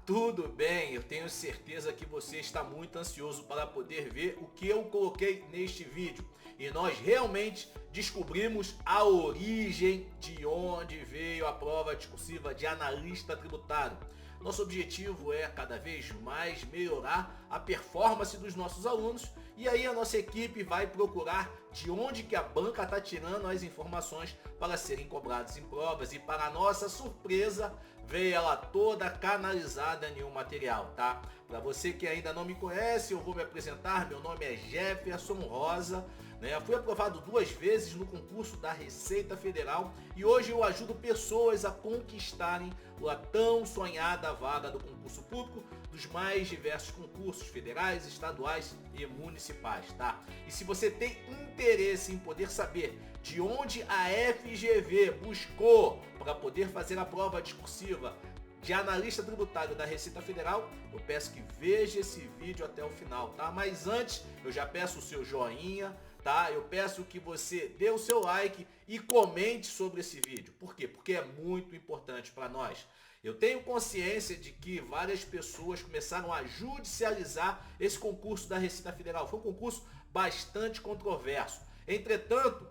tudo bem? Eu tenho certeza que você está muito ansioso para poder ver o que eu coloquei neste vídeo. E nós realmente descobrimos a origem de onde veio a prova discursiva de analista tributário. Nosso objetivo é cada vez mais melhorar a performance dos nossos alunos e aí a nossa equipe vai procurar de onde que a banca está tirando as informações para serem cobradas em provas e para nossa surpresa veio ela toda canalizada em um material, tá? Para você que ainda não me conhece, eu vou me apresentar, meu nome é Jefferson Rosa, né? Fui aprovado 2 vezes no concurso da Receita Federal e hoje eu ajudo pessoas a conquistarem a tão sonhada vaga do concurso público dos mais diversos concursos federais, estaduais e municipais, tá? E se você tem interesse em poder saber de onde a FGV buscou para poder fazer a prova discursiva de analista tributário da Receita Federal, eu peço que veja esse vídeo até o final, tá? Mas antes, eu já peço o seu joinha, tá? Eu peço que você dê o seu like e comente sobre esse vídeo. Por quê? Porque é muito importante para nós. Eu tenho consciência de que várias pessoas começaram a judicializar esse concurso da Receita Federal. Foi um concurso bastante controverso. Entretanto,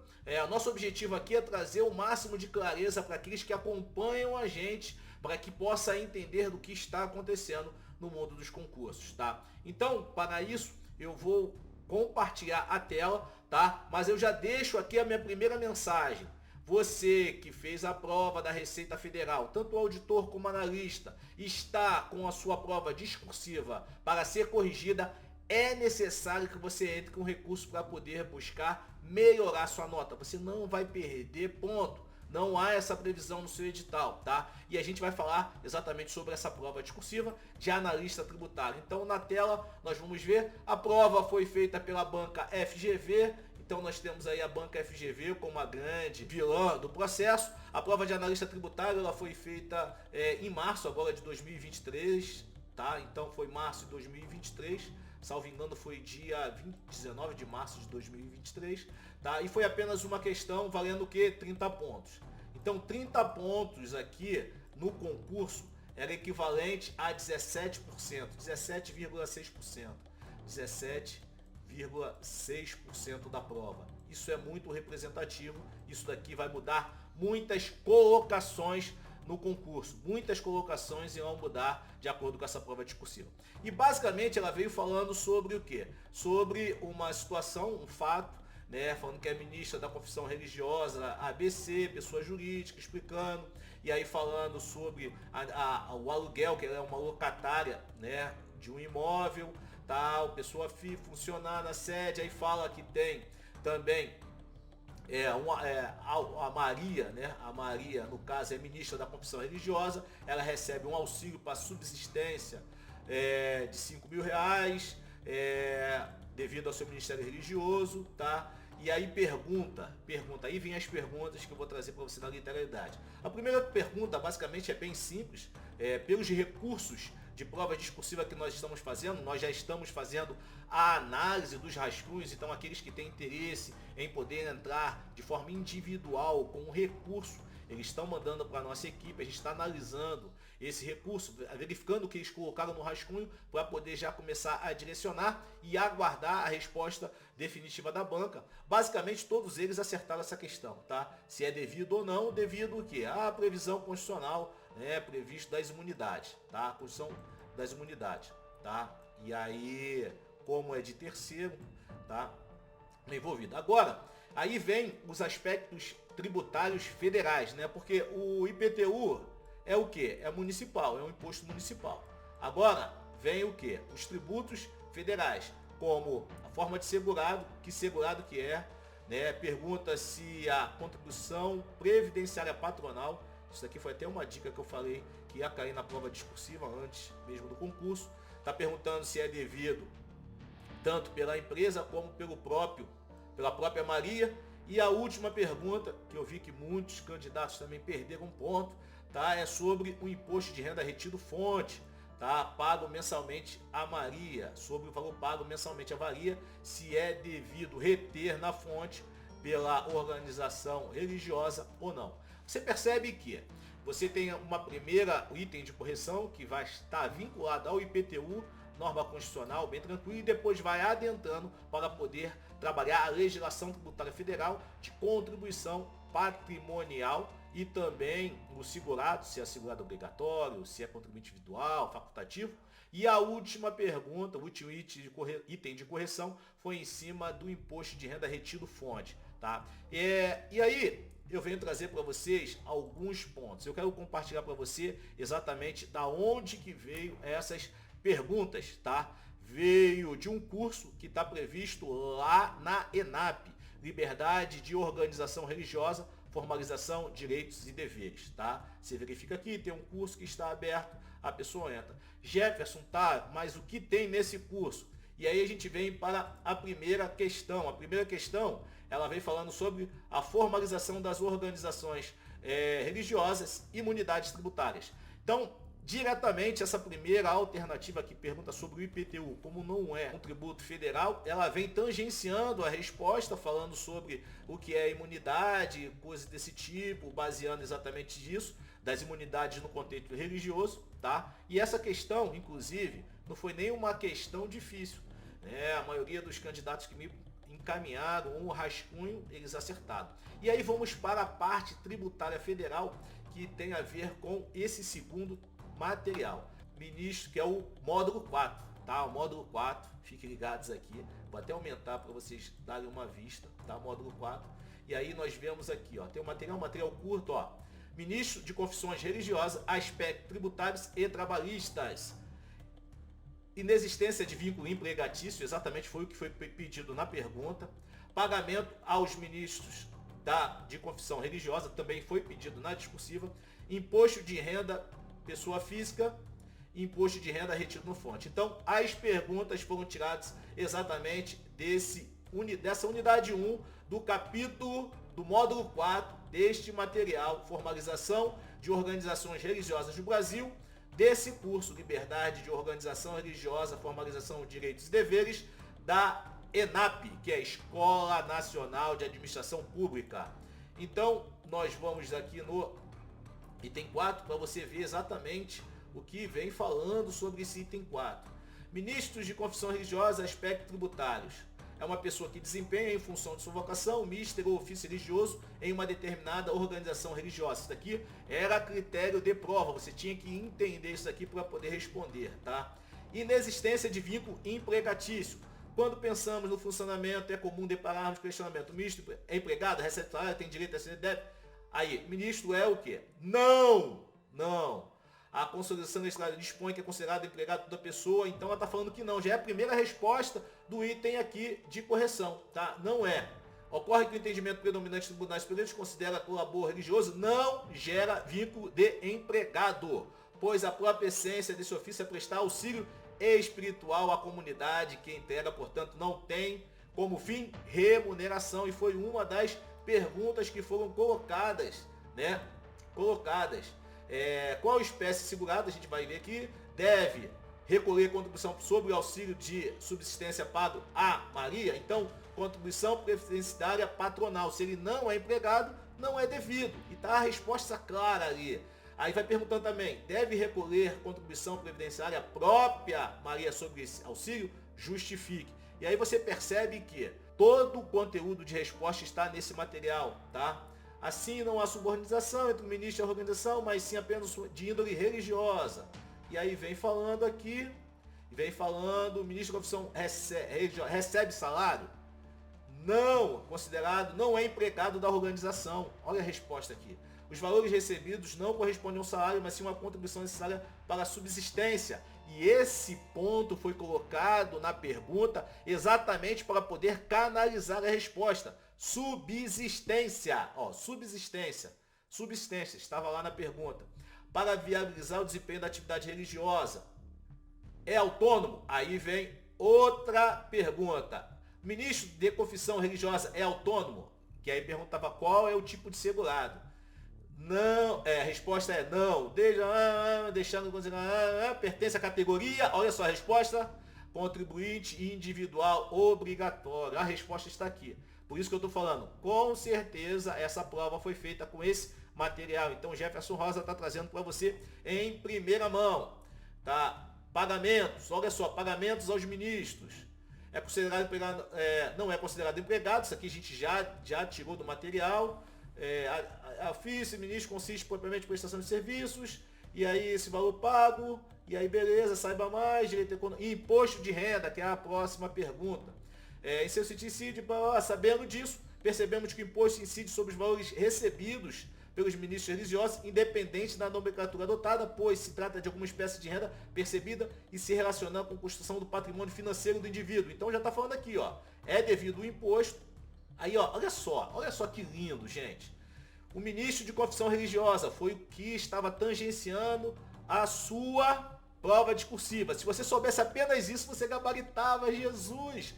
o nosso objetivo aqui é trazer o máximo de clareza para aqueles que acompanham a gente, para que possa entender do que está acontecendo no mundo dos concursos, tá? Então, para isso, eu vou compartilhar a tela, tá? Mas eu já deixo aqui a minha primeira mensagem. Você que fez a prova da Receita Federal, tanto auditor como analista, está com a sua prova discursiva para ser corrigida, é necessário que você entre com recurso para poder buscar melhorar sua nota. Você não vai perder ponto. Não há essa previsão no seu edital, tá? E a gente vai falar exatamente sobre essa prova discursiva de analista tributário. Então, na tela, nós vamos ver. A prova foi feita pela banca FGV. Então, nós temos aí a banca FGV como a grande vilã do processo. A prova de analista tributário ela foi feita em março agora de 2023, tá? Então, foi março de 2023. Salvo engano, foi dia 19 de março de 2023, tá? E foi apenas uma questão valendo o quê? 30 pontos. Então, 30 pontos aqui no concurso era equivalente a 17%, 17,6%. 17,6% da prova. Isso é muito representativo. Isso daqui vai mudar muitas colocações no concurso. Muitas colocações irão mudar de acordo com essa prova discursiva. E basicamente ela veio falando sobre o quê? Sobre uma situação, um fato, né? Falando que é ministra da confissão religiosa, ABC, pessoa jurídica, explicando. E aí falando sobre o aluguel, que ela é uma locatária, né? De um imóvel, tal, pessoa funcionar na sede. Aí fala que tem também a Maria, né? A Maria, no caso, é ministra da confissão religiosa, ela recebe um auxílio para subsistência de R$ 5.000, devido ao seu ministério religioso, tá? E aí aí vem as perguntas que eu vou trazer para você na literalidade. A primeira pergunta, basicamente, é bem simples, pelos recursos de prova discursiva que nós estamos fazendo, nós já estamos fazendo a análise dos rascunhos, então aqueles que têm interesse em poder entrar de forma individual com um recurso, eles estão mandando para a nossa equipe, a gente está analisando esse recurso, verificando o que eles colocaram no rascunho para poder já começar a direcionar e aguardar a resposta definitiva da banca. Basicamente todos eles acertaram essa questão, tá? Se é devido ou não, devido o quê? À previsão constitucional, previsto das imunidades, tá? A Constituição das imunidades, tá? E aí, como é de terceiro, tá? Envolvido. Agora, aí vem os aspectos tributários federais, né? Porque o IPTU é o quê? É municipal, é um imposto municipal. Agora, vem o quê? Os tributos federais, como a forma de segurado que é, né? Pergunta se a contribuição previdenciária patronal, isso aqui foi até uma dica que eu falei que ia cair na prova discursiva antes mesmo do concurso. Está perguntando se é devido tanto pela empresa como pela própria Maria. E a última pergunta, que eu vi que muitos candidatos também perderam ponto, tá? É sobre o imposto de renda retido fonte, tá? Pago mensalmente a Maria, sobre o valor pago mensalmente a Maria, se é devido reter na fonte pela organização religiosa ou não. Você percebe que Você tem uma primeira item de correção que vai estar vinculado ao IPTU, norma constitucional, bem tranquilo, e depois vai adentrando para poder trabalhar a legislação tributária federal de contribuição patrimonial e também o segurado, se é segurado obrigatório, se é contribuinte individual, facultativo. E a última pergunta, o último item de correção foi em cima do imposto de renda retido fonte, tá? E aí eu venho trazer para vocês alguns pontos. Eu quero compartilhar para você exatamente da onde que veio essas perguntas, tá? Veio de um curso que está previsto lá na ENAP, Liberdade de Organização Religiosa, Formalização, Direitos e Deveres, tá? Você verifica aqui, tem um curso que está aberto, a pessoa entra. Jefferson, tá, mas o que tem nesse curso? E aí a gente vem para a primeira questão. A primeira questão, ela vem falando sobre a formalização das organizações religiosas e imunidades tributárias. Então, diretamente, essa primeira alternativa que pergunta sobre o IPTU, como não é um tributo federal, ela vem tangenciando a resposta, falando sobre o que é imunidade, coisas desse tipo, baseando exatamente disso, das imunidades no contexto religioso, tá? E essa questão, inclusive, não foi nenhuma questão difícil, né? A maioria dos candidatos que me encaminharam um rascunho, eles acertaram. E aí vamos para a parte tributária federal, que tem a ver com esse segundo material, ministro, que é o módulo 4, tá? O módulo 4, fiquem ligados aqui, vou até aumentar para vocês darem uma vista, tá? Módulo 4, e aí nós vemos aqui, ó, tem um material curto, ó, ministro de confissões religiosas, aspectos tributários e trabalhistas, inexistência de vínculo empregatício, exatamente foi o que foi pedido na pergunta, pagamento aos ministros de confissão religiosa, também foi pedido na discursiva, imposto de renda pessoa física, imposto de renda retido no fonte. Então, as perguntas foram tiradas exatamente dessa unidade 1 do capítulo do módulo 4 deste material, formalização de organizações religiosas do Brasil, desse curso Liberdade de Organização Religiosa, Formalização de Direitos e Deveres, da ENAP, que é a Escola Nacional de Administração Pública. Então, nós vamos aqui no item 4 para você ver exatamente o que vem falando sobre esse item 4. Ministros de confissão religiosa, aspectos tributários. É uma pessoa que desempenha em função de sua vocação, ministério ou ofício religioso em uma determinada organização religiosa. Isso daqui era critério de prova, você tinha que entender isso aqui para poder responder, tá? Inexistência de vínculo empregatício. Quando pensamos no funcionamento, é comum depararmos com o questionamento. O ministro é empregado, recebe salário, tem direito a ser débito. Aí, ministro é o quê? Não! A consolidação legislativa dispõe que é considerado empregado toda pessoa, então ela está falando que não. Já é a primeira resposta do item aqui de correção, tá? Não é. Ocorre que o entendimento predominante dos tribunais superiores considera que o labor religioso não gera vínculo de empregado, pois a própria essência desse ofício é prestar auxílio espiritual à comunidade que entrega, portanto, não tem como fim remuneração, e foi uma das perguntas que foram colocadas, né? Qual espécie segurada, a gente vai ver aqui, deve recolher contribuição sobre o auxílio de subsistência pago a Maria? Então, contribuição previdenciária patronal. Se ele não é empregado, não é devido. E tá a resposta clara ali. Aí vai perguntando também, deve recolher contribuição previdenciária própria Maria sobre esse auxílio? Justifique. E aí você percebe que todo o conteúdo de resposta está nesse material, tá? Assim, não há subordinação entre o ministro e a organização, mas sim apenas de índole religiosa. E aí vem falando aqui, o ministro da confissão recebe salário? Não, considerado, não é empregado da organização. Olha a resposta aqui. Os valores recebidos não correspondem ao salário, mas sim uma contribuição necessária para a subsistência. E esse ponto foi colocado na pergunta exatamente para poder canalizar a resposta. Subsistência, subsistência, estava lá na pergunta. Para viabilizar o desempenho da atividade religiosa. É autônomo? Aí vem outra pergunta. Ministro de confissão religiosa é autônomo? Que aí perguntava qual é o tipo de segurado. Não, a resposta é não. Deixando pertence à categoria, olha só a resposta, contribuinte individual obrigatório. A resposta está aqui. Por isso que eu estou falando, com certeza essa prova foi feita com esse material. Então Jefferson Rosa está trazendo para você em primeira mão, tá? Pagamentos, olha só, pagamentos aos ministros. É considerado empregado, não é considerado empregado, isso aqui a gente já tirou do material. Ofício, ministro, consiste propriamente em prestação de serviços, e aí esse valor pago, e aí beleza, saiba mais, direito econômico, imposto de renda, que é a próxima pergunta. Em seu incide, sabendo disso, percebemos que o imposto incide sobre os valores recebidos pelos ministros religiosos, independente da nomenclatura adotada, pois se trata de alguma espécie de renda percebida e se relaciona com a construção do patrimônio financeiro do indivíduo. Então já está falando aqui, ó, é devido o imposto. Aí, ó, olha só que lindo, gente. O ministro de confissão religiosa foi o que estava tangenciando a sua prova discursiva. Se você soubesse apenas isso, você gabaritava, Jesus.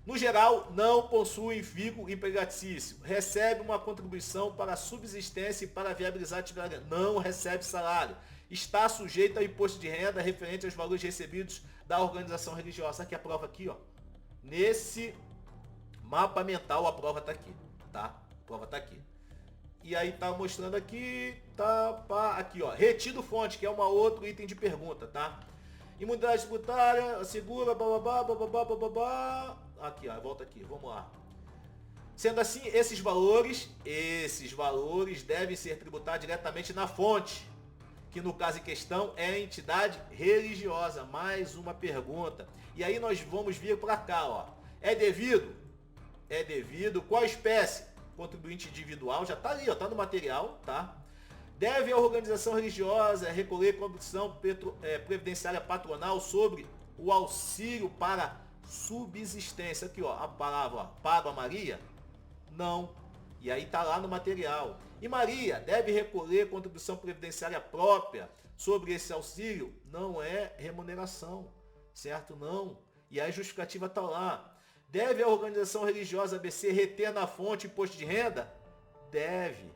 No geral, não possui vínculo empregatício. Recebe uma contribuição para a subsistência e para viabilizar a atividade. Não recebe salário. Está sujeito ao imposto de renda referente aos valores recebidos da organização religiosa. Aqui a prova aqui, ó. Nesse mapa mental a prova está aqui, tá? A prova está aqui. E aí tá mostrando aqui, aqui, ó. Retido fonte, que é um outro item de pergunta, tá? Imunidade tributária, segura, bababá. Aqui, ó, volta aqui, vamos lá. Sendo assim, esses valores devem ser tributados diretamente na fonte, que no caso em questão é a entidade religiosa. Mais uma pergunta. E aí nós vamos vir para cá, ó. É devido? É devido. Qual espécie? Contribuinte individual, já tá ali, ó, tá no material, tá? Deve a organização religiosa recolher contribuição previdenciária patronal sobre o auxílio para subsistência. Aqui, ó, a palavra, ó, pago a Maria? Não. E aí tá lá no material. E Maria deve recolher contribuição previdenciária própria sobre esse auxílio? Não é remuneração, certo? Não. E aí a justificativa tá lá. Deve a organização religiosa ABC reter na fonte imposto de renda? Deve.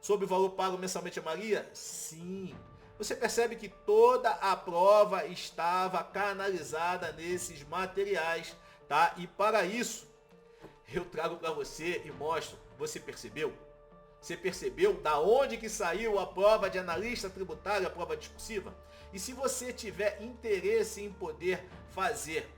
Sobre o valor pago mensalmente a Maria? Sim. Você percebe que toda a prova estava canalizada nesses materiais, tá? E para isso, eu trago para você e mostro. Você percebeu? Você percebeu da onde que saiu a prova de analista tributário, a prova discursiva? E se você tiver interesse em poder fazer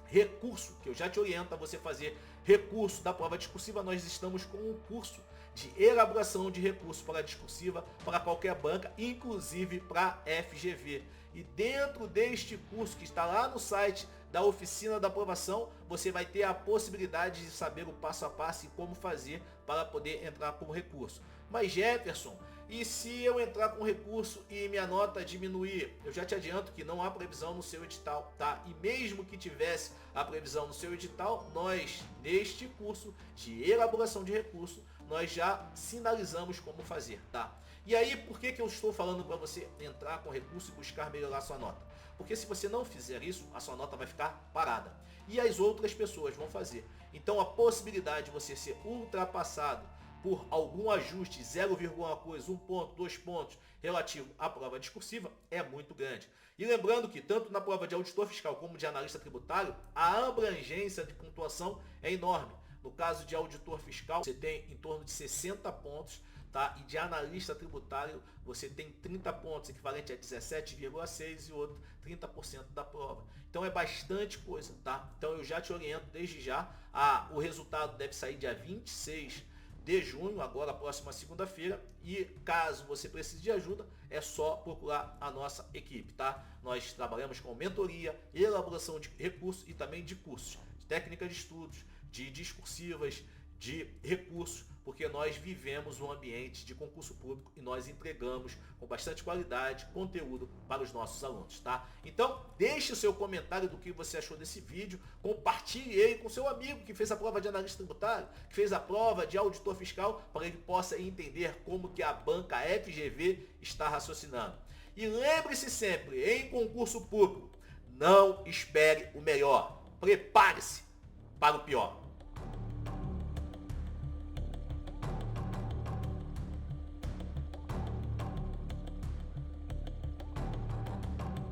recurso, que eu já te oriento a você fazer recurso da prova discursiva, nós estamos com um curso de elaboração de recurso para a discursiva para qualquer banca, inclusive para FGV. E dentro deste curso que está lá no site da oficina da aprovação, você vai ter a possibilidade de saber o passo a passo e como fazer para poder entrar com recurso. Mas Jefferson, e se eu entrar com recurso e minha nota diminuir? Eu já te adianto que não há previsão no seu edital, tá? E mesmo que tivesse a previsão no seu edital, nós, neste curso de elaboração de recurso, nós já sinalizamos como fazer, tá? E aí, por que eu estou falando para você entrar com recurso e buscar melhorar sua nota? Porque se você não fizer isso, a sua nota vai ficar parada. E as outras pessoas vão fazer. Então a possibilidade de você ser ultrapassado por algum ajuste, 0,1 coisa, 1 ponto, 2 pontos, relativo à prova discursiva, é muito grande. E lembrando que tanto na prova de auditor fiscal como de analista tributário, a abrangência de pontuação é enorme. No caso de auditor fiscal, você tem em torno de 60 pontos, tá? E de analista tributário, você tem 30 pontos, equivalente a 17,6 e outro 30% da prova. Então é bastante coisa, tá? Então eu já te oriento desde já. O resultado deve sair dia 26 de junho, agora a próxima segunda-feira, e caso você precise de ajuda, é só procurar a nossa equipe, tá? Nós trabalhamos com mentoria, elaboração de recursos e também de cursos, de técnica de estudos, de discursivas, de recursos, porque nós vivemos um ambiente de concurso público e nós entregamos com bastante qualidade conteúdo para os nossos alunos, tá? Então, deixe o seu comentário do que você achou desse vídeo, compartilhe ele com seu amigo que fez a prova de analista tributário, que fez a prova de auditor fiscal, para que ele possa entender como que a banca FGV está raciocinando. E lembre-se sempre, em concurso público, não espere o melhor, prepare-se para o pior.